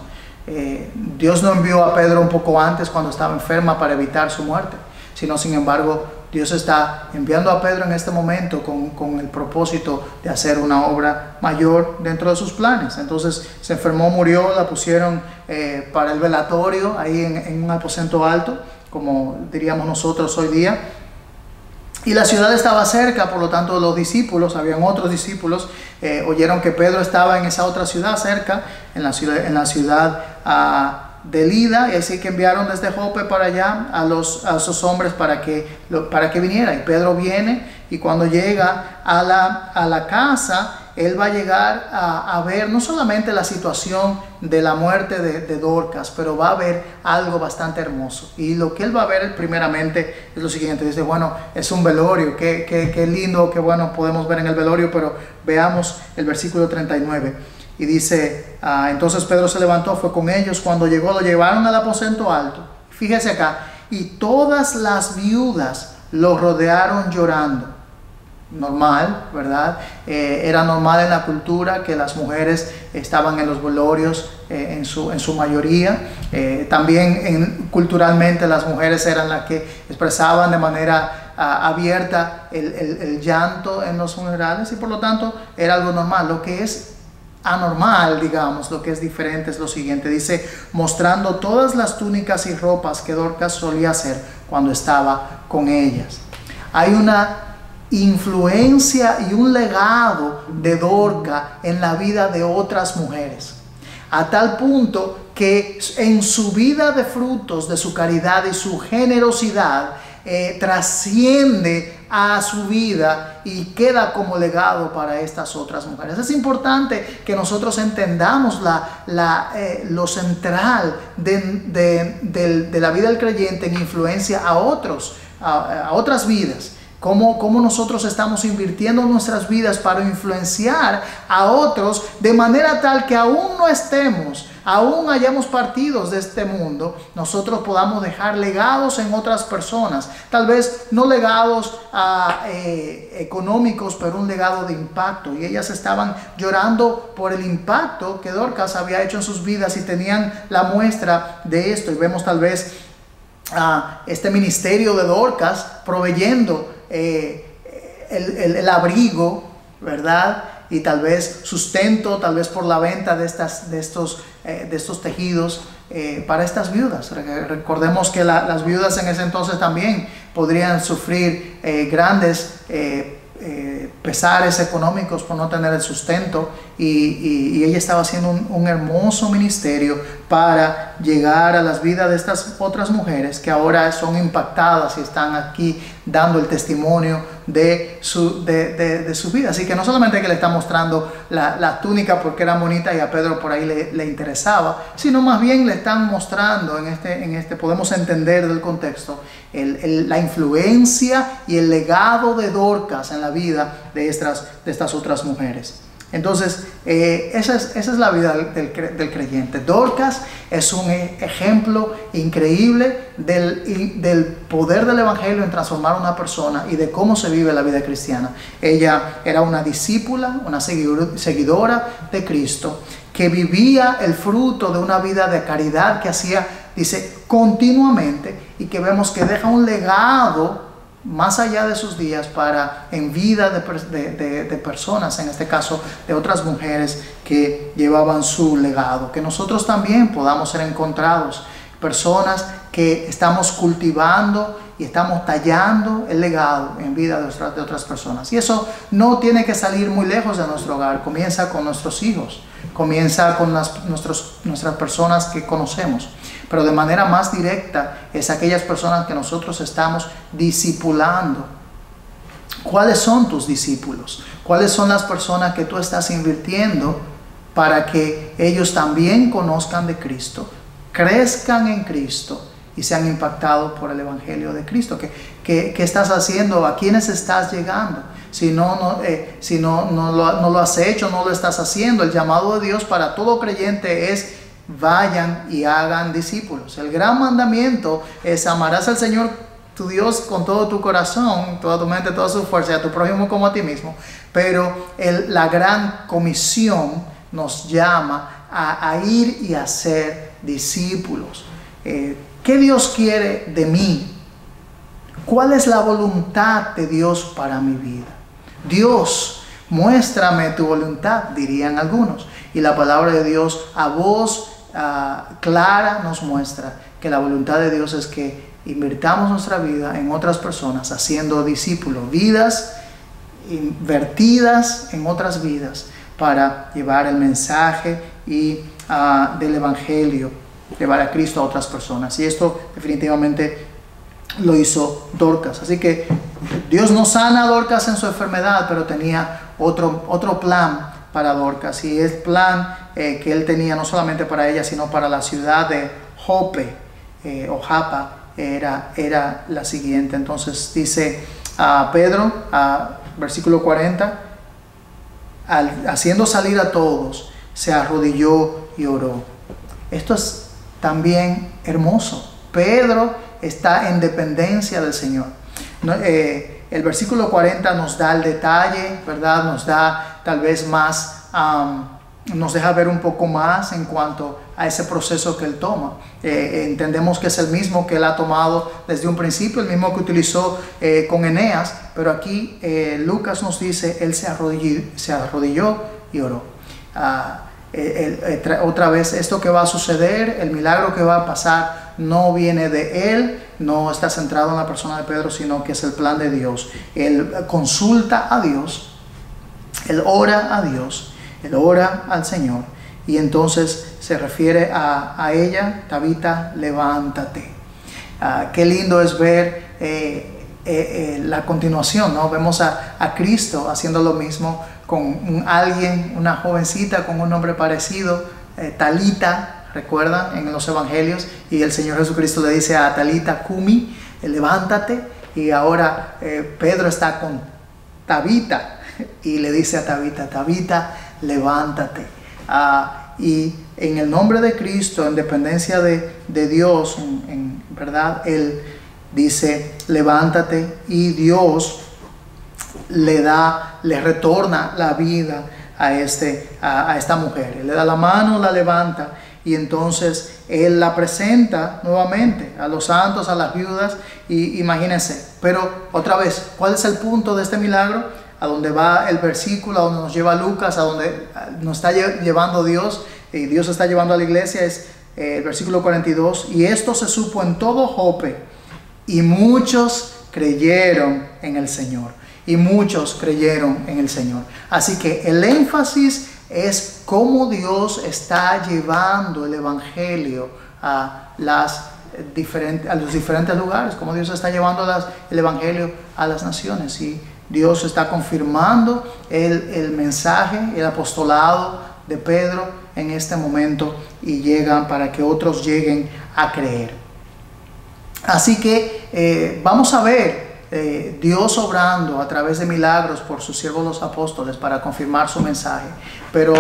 S1: Dios no envió a Pedro un poco antes, cuando estaba enferma, para evitar su muerte, sino sin embargo Dios está enviando a Pedro en este momento con el propósito de hacer una obra mayor dentro de sus planes. Entonces se enfermó, murió, la pusieron para el velatorio ahí en un aposento alto, como diríamos nosotros hoy día. Y la ciudad estaba cerca, por lo tanto los discípulos, habían otros discípulos, oyeron que Pedro estaba en esa otra ciudad cerca, en la ciudad de Lida, y así que enviaron desde Jope para allá a esos hombres para que viniera. Y Pedro viene, y cuando llega a la casa, él va a llegar a ver no solamente la situación de la muerte de Dorcas, pero va a ver algo bastante hermoso. Y lo que él va a ver primeramente es lo siguiente: dice, bueno, es un velorio, qué lindo, qué bueno podemos ver en el velorio, pero veamos el versículo 39. Y dice, entonces Pedro se levantó, fue con ellos. Cuando llegó, lo llevaron al aposento alto. Fíjese acá, y todas las viudas lo rodearon llorando. Normal, ¿verdad? Era normal en la cultura que las mujeres estaban en los velorios en su mayoría. También culturalmente las mujeres eran las que expresaban de manera abierta el llanto en los funerales, y por lo tanto era algo normal. Lo que es anormal, digamos, lo que es diferente es lo siguiente: dice, mostrando todas las túnicas y ropas que Dorcas solía hacer cuando estaba con ellas. Hay una influencia y un legado de Dorcas en la vida de otras mujeres. a tal punto que en su vida de frutos de su caridad y su generosidad trasciende a su vida y queda como legado para estas otras mujeres. Es importante que nosotros entendamos lo central de la vida del creyente en influencia a otras vidas. Cómo nosotros estamos invirtiendo nuestras vidas para influenciar a otros de manera tal que aún hayamos partido de este mundo, nosotros podamos dejar legados en otras personas. Tal vez no legados económicos, pero un legado de impacto. Y ellas estaban llorando por el impacto que Dorcas había hecho en sus vidas y tenían la muestra de esto. Y vemos tal vez este ministerio de Dorcas proveyendo el abrigo, ¿verdad? Y tal vez sustento, tal vez por la venta de estos tejidos para estas viudas. Recordemos que las viudas en ese entonces también podrían sufrir grandes pesares económicos por no tener el sustento, y ella estaba haciendo un hermoso ministerio para llegar a las vidas de estas otras mujeres que ahora son impactadas y están aquí dando el testimonio de su vida. Así que no solamente que le está mostrando la túnica porque era bonita y a Pedro por ahí le interesaba, sino más bien le están mostrando podemos entender del contexto la influencia y el legado de Dorcas en la vida de estas otras mujeres. Entonces, esa es la vida del creyente. Dorcas es un ejemplo increíble del poder del Evangelio en transformar a una persona y de cómo se vive la vida cristiana. Ella era una discípula, una seguidora de Cristo, que vivía el fruto de una vida de caridad que hacía, dice, continuamente, y que vemos que deja un legado más allá de sus días en vida de personas, en este caso de otras mujeres que llevaban su legado. Que nosotros también podamos ser encontrados, personas que estamos cultivando y estamos tallando el legado en vida de otras personas. Y eso no tiene que salir muy lejos de nuestro hogar, comienza con nuestros hijos, comienza con nuestras personas que conocemos. Pero de manera más directa es aquellas personas que nosotros estamos discipulando. ¿Cuáles son tus discípulos? ¿Cuáles son las personas que tú estás invirtiendo para que ellos también conozcan de Cristo, crezcan en Cristo y sean impactados por el Evangelio de Cristo? ¿Qué estás haciendo? ¿A quiénes estás llegando? Si no lo has hecho, no lo estás haciendo. El llamado de Dios para todo creyente es: vayan y hagan discípulos. El gran mandamiento es: amarás al Señor tu Dios con todo tu corazón, toda tu mente, toda su fuerza, y a tu prójimo como a ti mismo. Pero la gran comisión nos llama a ir y a ser discípulos. ¿Qué Dios quiere de mí? ¿Cuál es la voluntad de Dios para mi vida? Dios, muéstrame tu voluntad, dirían algunos. Y la palabra de Dios a voz clara nos muestra que la voluntad de Dios es que invirtamos nuestra vida en otras personas, haciendo discípulos, vidas invertidas en otras vidas para llevar el mensaje del Evangelio, llevar a Cristo a otras personas. Y esto definitivamente lo hizo Dorcas. Así que Dios no sana a Dorcas en su enfermedad, pero tenía otro plan para Dorcas, y el plan que él tenía no solamente para ella, sino para la ciudad de Jope o Japa era la siguiente. Entonces dice Pedro, versículo 40, haciendo salir a todos, se arrodilló y oró. Esto es también hermoso. Pedro está en dependencia del Señor. El versículo 40 nos da el detalle, ¿verdad? Nos da tal vez más, nos deja ver un poco más en cuanto a ese proceso que él toma. Entendemos que es el mismo que él ha tomado desde un principio, el mismo que utilizó con Eneas, pero aquí Lucas nos dice, él se arrodilló y oró. Otra vez, esto que va a suceder, el milagro que va a pasar, no viene de él, no está centrado en la persona de Pedro, sino que es el plan de Dios. Él consulta a Dios, él ora a Dios, él ora al Señor, Y entonces se refiere a ella: Tabita, levántate. Qué lindo es ver la continuación, ¿no? Vemos a Cristo haciendo lo mismo con alguien, una jovencita con un nombre parecido, Talita, ¿recuerdan? En los evangelios, y el Señor Jesucristo le dice a Talita Cumi, levántate. Y ahora Pedro está con Tabita y le dice a Tabita: Tabita, levántate. Y en el nombre de Cristo, en dependencia de Dios, en verdad, Él dice: levántate, y Dios le retorna la vida a esta mujer. Él le da la mano, la levanta, y entonces Él la presenta nuevamente a los santos, a las viudas. Y imagínense, pero otra vez, ¿cuál es el punto de este milagro? A donde va el versículo, a donde nos lleva Lucas, a donde nos está llevando Dios, y Dios está llevando a la iglesia, es el versículo 42. Y esto se supo en todo Jope, y muchos creyeron en el Señor. Y muchos creyeron en el Señor. Así que el énfasis es cómo Dios está llevando el evangelio a los diferentes lugares, cómo Dios está llevando el evangelio a las naciones. Y Dios está confirmando el mensaje, el apostolado de Pedro en este momento, y llegan para que otros lleguen a creer. Así que vamos a ver Dios obrando a través de milagros por sus siervos los apóstoles para confirmar su mensaje. Pero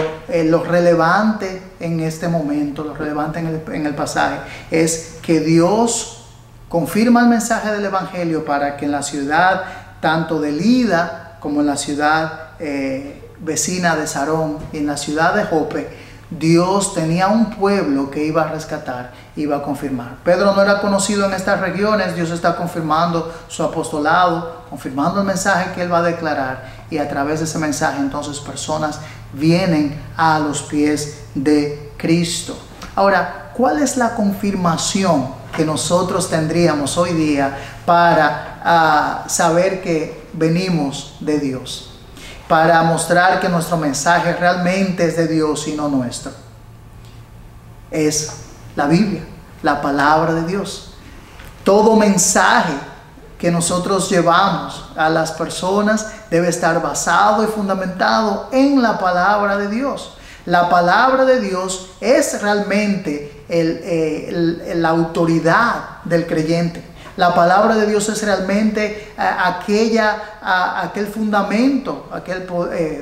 S1: lo relevante en este momento, lo relevante en el pasaje, es que Dios confirma el mensaje del evangelio para que en la ciudad tanto de Lida como en la ciudad vecina de Sarón y en la ciudad de Jope, Dios tenía un pueblo que iba a rescatar, iba a confirmar. Pedro no era conocido en estas regiones. Dios está confirmando su apostolado, confirmando el mensaje que él va a declarar, y a través de ese mensaje entonces personas vienen a los pies de Cristo. Ahora, ¿cuál es la confirmación que nosotros tendríamos hoy día para saber que venimos de Dios? Para mostrar que nuestro mensaje realmente es de Dios y no nuestro. Es la Biblia, la palabra de Dios. Todo mensaje que nosotros llevamos a las personas debe estar basado y fundamentado en la palabra de Dios. La palabra de Dios es realmente la autoridad del creyente. La palabra de Dios es realmente aquel fundamento,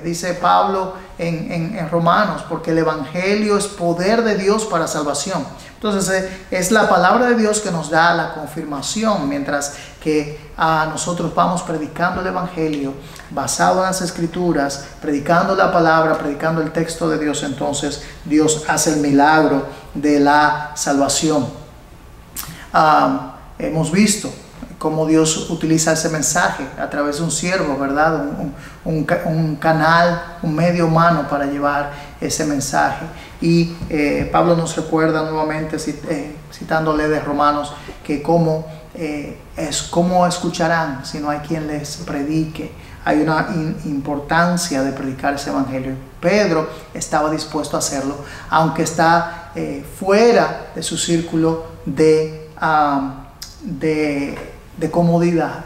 S1: dice Pablo en Romanos, porque el evangelio es poder de Dios para salvación. Entonces es la palabra de Dios que nos da la confirmación, mientras que nosotros vamos predicando el evangelio basado en las escrituras, predicando la palabra, predicando el texto de Dios. Entonces Dios hace el milagro de la salvación. Hemos visto cómo Dios utiliza ese mensaje a través de un siervo, ¿verdad? Un canal, un medio humano para llevar ese mensaje. Y Pablo nos recuerda nuevamente, citándole de Romanos, que cómo escucharán si no hay quien les predique. Hay una importancia de predicar ese evangelio. Pedro estaba dispuesto a hacerlo, aunque está fuera de su círculo de comodidad.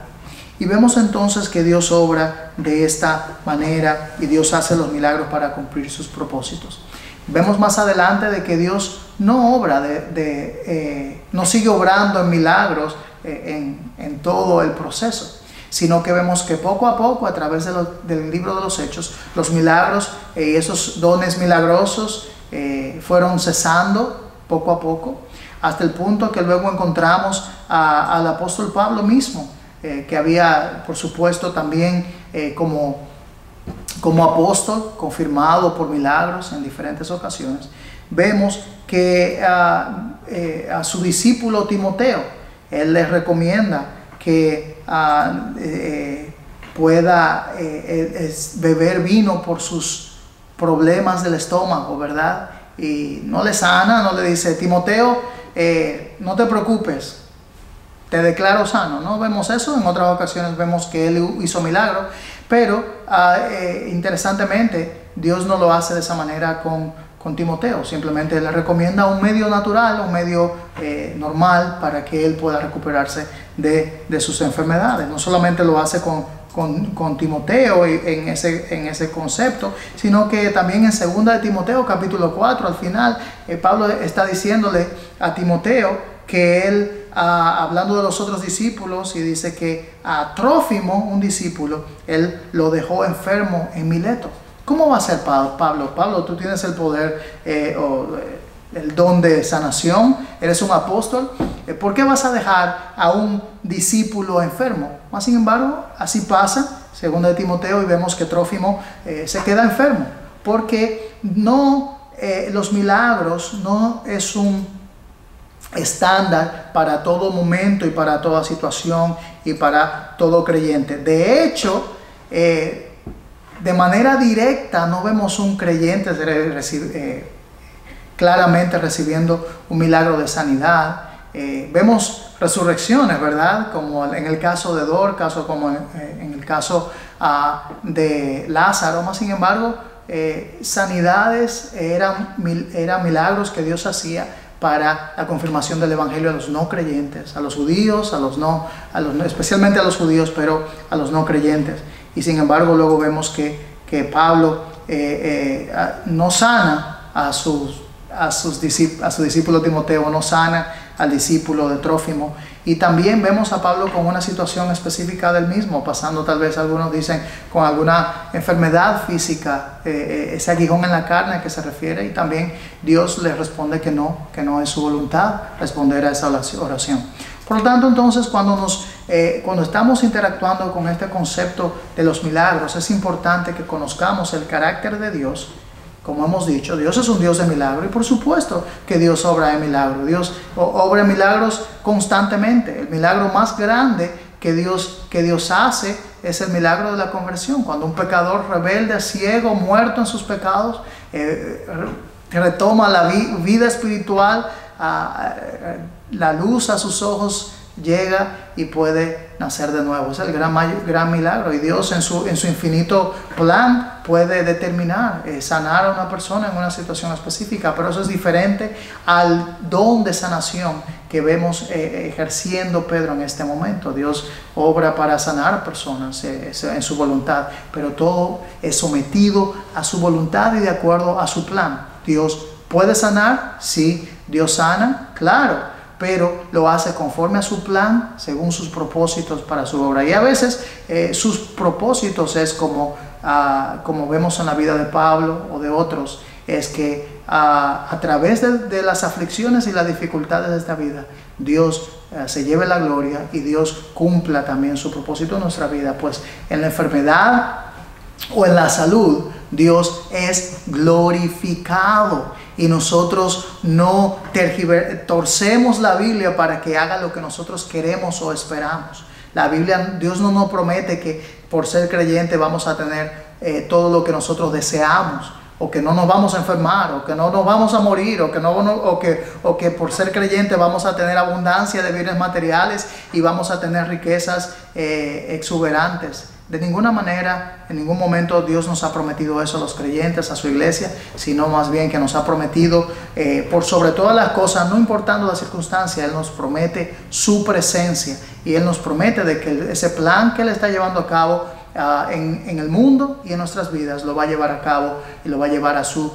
S1: Y vemos entonces que Dios obra de esta manera, y Dios hace los milagros para cumplir sus propósitos. Vemos más adelante de que Dios no obra, no sigue obrando en milagros en todo el proceso, sino que vemos que poco a poco, a través del libro de los Hechos, los milagros y esos dones milagrosos fueron cesando poco a poco, hasta el punto que luego encontramos al apóstol Pablo mismo, que había, por supuesto, también como apóstol, confirmado por milagros en diferentes ocasiones. Vemos que a su discípulo Timoteo, él les recomienda que pueda beber vino por sus problemas del estómago, ¿verdad? Y no le sana, no le dice: Timoteo, no te preocupes, te declaro sano. No vemos eso. En otras ocasiones vemos que él hizo milagros, pero interesantemente Dios no lo hace de esa manera con con Timoteo. Simplemente le recomienda un medio natural, un medio normal para que él pueda recuperarse de sus enfermedades. No solamente lo hace con Timoteo en ese concepto, sino que también en 2 de Timoteo capítulo 4 al final Pablo está diciéndole a Timoteo que él, hablando de los otros discípulos, y dice que a Trófimo, un discípulo, él lo dejó enfermo en Mileto. ¿Cómo va a ser Pablo? Pablo, tú tienes el poder el don de sanación, eres un apóstol. ¿Por qué vas a dejar a un discípulo enfermo? Más sin embargo, así pasa, 2 de Timoteo, y vemos que Trófimo se queda enfermo, porque los milagros no es un estándar para todo momento y para toda situación y para todo creyente. De hecho, de manera directa no vemos un creyente claramente recibiendo un milagro de sanidad. Vemos resurrecciones, ¿verdad? Como en el caso de Dorcas o como en el caso de Lázaro. Más sin embargo, sanidades eran milagros que Dios hacía para la confirmación del evangelio a los no creyentes, a los judíos, especialmente a los judíos, pero a los no creyentes. Y sin embargo, luego vemos que Pablo no sana a su discípulo Timoteo, no sana al discípulo de Trófimo. Y también vemos a Pablo con una situación específica del mismo, pasando tal vez, algunos dicen, con alguna enfermedad física, ese aguijón en la carne que se refiere, y también Dios le responde que no es su voluntad responder a esa oración. Por lo tanto, entonces, cuando estamos interactuando con este concepto de los milagros, es importante que conozcamos el carácter de Dios. Como hemos dicho, Dios es un Dios de milagro, y por supuesto que Dios obra de milagro. Dios obra milagros constantemente. El milagro más grande que Dios hace es el milagro de la conversión. Cuando un pecador rebelde, ciego, muerto en sus pecados, retoma la vida espiritual, la luz a sus ojos llega y puede nacer de nuevo. Es el gran milagro, y Dios en su infinito plan puede determinar sanar a una persona en una situación específica, pero eso es diferente al don de sanación que vemos ejerciendo Pedro en este momento. Dios obra para sanar personas en su voluntad, pero todo es sometido a su voluntad y de acuerdo a su plan. Dios puede sanar, sí. Dios sana, claro, pero lo hace conforme a su plan, según sus propósitos para su obra. Y a veces sus propósitos es como vemos en la vida de Pablo o de otros, es que a través de las aflicciones y las dificultades de esta vida, Dios se lleve la gloria y Dios cumpla también su propósito en nuestra vida. Pues en la enfermedad o en la salud, Dios es glorificado, y nosotros no torcemos la Biblia para que haga lo que nosotros queremos o esperamos. La Biblia, Dios no nos promete que por ser creyente vamos a tener todo lo que nosotros deseamos, o que no nos vamos a enfermar, o que no nos vamos a morir, o que por ser creyente vamos a tener abundancia de bienes materiales y vamos a tener riquezas exuberantes. De ninguna manera, en ningún momento Dios nos ha prometido eso a los creyentes, a su iglesia, sino más bien que nos ha prometido, por sobre todas las cosas, no importando la circunstancia, Él nos promete su presencia, y Él nos promete de que ese plan que Él está llevando a cabo en el mundo y en nuestras vidas, lo va a llevar a cabo y lo va a llevar a su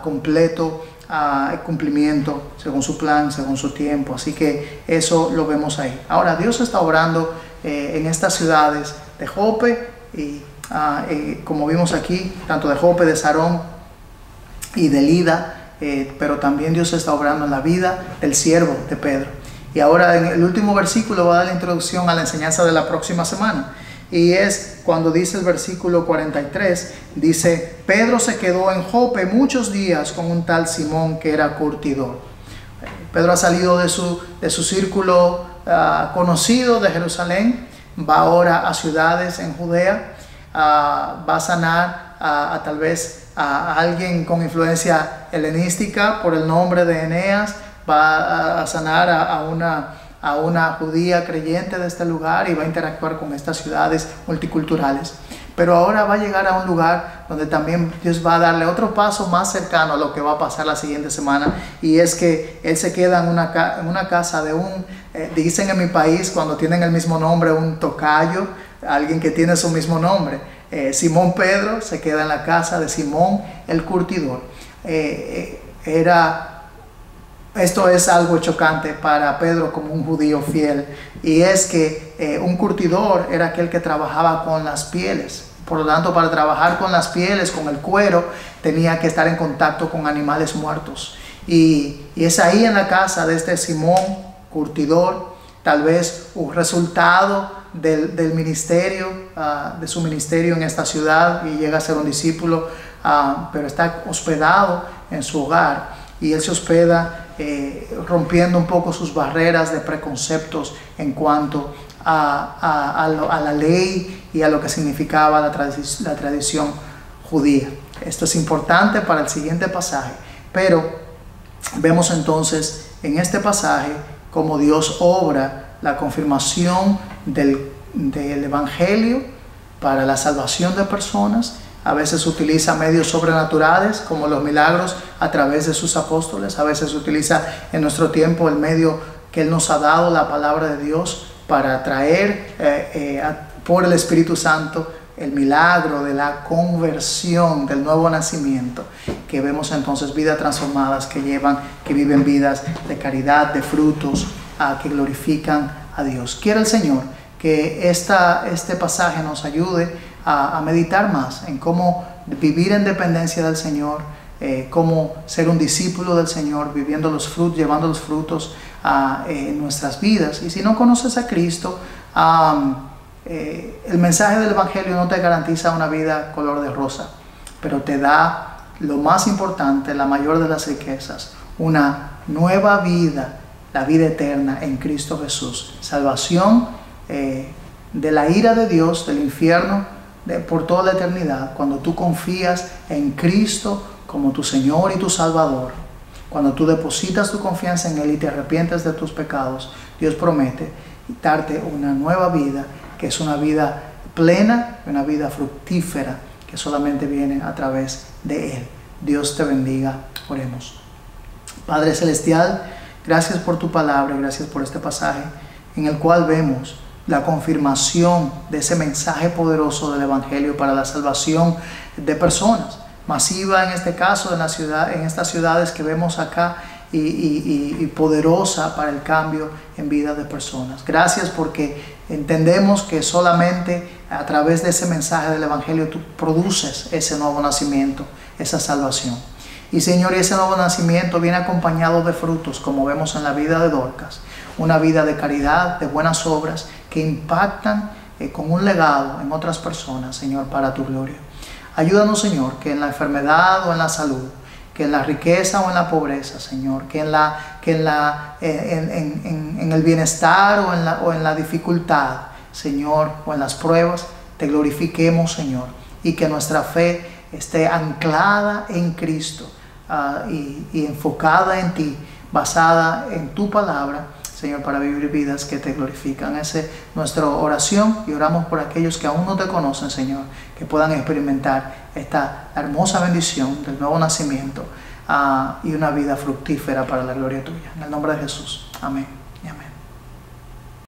S1: completo cumplimiento, según su plan, según su tiempo. Así que eso lo vemos ahí. Ahora, Dios está obrando en estas ciudades de Jope y como vimos aquí, tanto de Jope, de Sarón y de Lida, pero también Dios está obrando en la vida del siervo de Pedro. Y ahora en el último versículo va a dar la introducción a la enseñanza de la próxima semana, y es cuando dice el versículo 43, dice: Pedro se quedó en Jope muchos días con un tal Simón que era curtidor. Pedro ha salido de su círculo conocido de Jerusalén, va ahora a ciudades en Judea, va a sanar tal vez a alguien con influencia helenística por el nombre de Eneas, va a sanar a una judía creyente de este lugar, y va a interactuar con estas ciudades multiculturales. Pero ahora va a llegar a un lugar donde también Dios va a darle otro paso más cercano a lo que va a pasar la siguiente semana. Y es que él se queda en una casa de dicen en mi país, cuando tienen el mismo nombre, un tocayo, alguien que tiene su mismo nombre. Simón Pedro se queda en la casa de Simón el curtidor. Esto es algo chocante para Pedro como un judío fiel, y es que un curtidor era aquel que trabajaba con las pieles. Por lo tanto, para trabajar con las pieles, con el cuero, tenía que estar en contacto con animales muertos. Y es ahí en la casa de este Simón curtidor, tal vez un resultado del ministerio, de su ministerio en esta ciudad, y llega a ser un discípulo, pero está hospedado en su hogar, y él se hospeda rompiendo un poco sus barreras de preconceptos en cuanto a la ley y a lo que significaba la tradición judía. Esto es importante para el siguiente pasaje, pero vemos entonces en este pasaje cómo Dios obra la confirmación del Evangelio para la salvación de personas. A veces utiliza medios sobrenaturales como los milagros a través de sus apóstoles. A veces utiliza en nuestro tiempo el medio que Él nos ha dado, la palabra de Dios, para traer por el Espíritu Santo el milagro de la conversión, del nuevo nacimiento, que vemos entonces vidas transformadas que viven vidas de caridad, de frutos que glorifican a Dios. Quiere el Señor que este pasaje nos ayude a meditar más en cómo vivir en dependencia del Señor, cómo ser un discípulo del Señor, viviendo los frutos, llevando los frutos en nuestras vidas. Y si no conoces a Cristo, el mensaje del Evangelio no te garantiza una vida color de rosa, pero te da lo más importante, la mayor de las riquezas, una nueva vida, la vida eterna en Cristo Jesús, salvación de la ira de Dios, del infierno, por toda la eternidad. Cuando tú confías en Cristo como tu Señor y tu Salvador, cuando tú depositas tu confianza en Él y te arrepientes de tus pecados, Dios promete darte una nueva vida, que es una vida plena, una vida fructífera, que solamente viene a través de Él. Dios te bendiga. Oremos. Padre Celestial, gracias por tu palabra, gracias por este pasaje en el cual vemos la confirmación de ese mensaje poderoso del Evangelio para la salvación de personas, masiva en este caso en estas ciudades que vemos acá, y poderosa para el cambio en vida de personas. Gracias porque entendemos que solamente a través de ese mensaje del Evangelio tú produces ese nuevo nacimiento, esa salvación. Y Señor, ese nuevo nacimiento viene acompañado de frutos, como vemos en la vida de Dorcas, una vida de caridad, de buenas obras, que impactan con un legado en otras personas, Señor, para tu gloria. Ayúdanos, Señor, que en la enfermedad o en la salud, que en la riqueza o en la pobreza, Señor, que en el bienestar o en la dificultad, Señor, o en las pruebas, te glorifiquemos, Señor, y que nuestra fe esté anclada en Cristo y enfocada en ti, basada en tu palabra, Señor, para vivir vidas que te glorifican. Esa es nuestra oración, y oramos por aquellos que aún no te conocen, Señor, que puedan experimentar esta hermosa bendición del nuevo nacimiento y una vida fructífera para la gloria tuya. En el nombre de Jesús. Amén y amén.